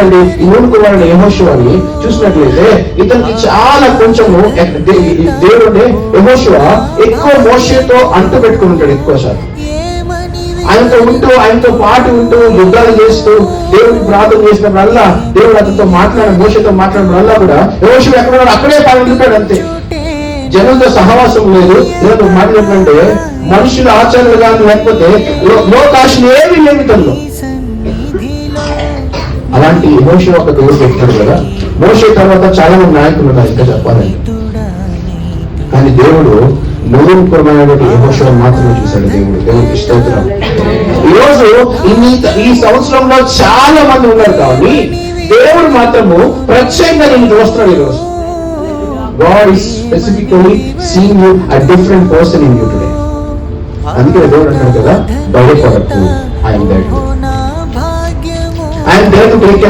చూడండి, ఈ నూను కుమారుడు యెహోషువని చూసినట్లయితే ఇతనికి చాలా కొంచెము దేవుడు యెహోషువ ఎక్కువ మోషేతో అంటు పెట్టుకుని ఉంటాడు. ఎక్కువ శాతం ఆయనతో పాటు ఉంటూ యుద్ధాలు చేస్తూ దేవుడికి ప్రార్థన చేసినప్పుడల్లా దేవుడు అతనితో మోషేతో మాట్లాడినప్పుడల్లా కూడా యెహోషువ ఎక్కడ అక్కడే పాల్గొంటాడు. అంతే, జనంతో సహవాసం లేదు. నేను మాట్లాడినంటే మనుషుల ఆచరణలు కానీ లేకపోతే లోకాశలు ఏమి లేని తనలో. అలాంటి యెహోషువ ఒక దేవుడు పెట్టాడు కదా. మోషే తర్వాత చాలా మంది నాయకులు ఉన్నారు ఇంకా చెప్పాలని, కానీ దేవుడు నూతనమైనటువంటి యెహోషువ మాత్రమే చూశాడు. దేవుడికి స్తోత్రం. ఈరోజు ఈ సంవత్సరంలో చాలా మంది ఉన్నారు, కానీ దేవుడు మాత్రము ప్రత్యేకంగా నేను చూస్తున్నాడు. ఈరోజు God is specifically seeing you a different person in you today. అందుకే దేవుడు అంటాడు కదా, భయపడకు, I am there to take care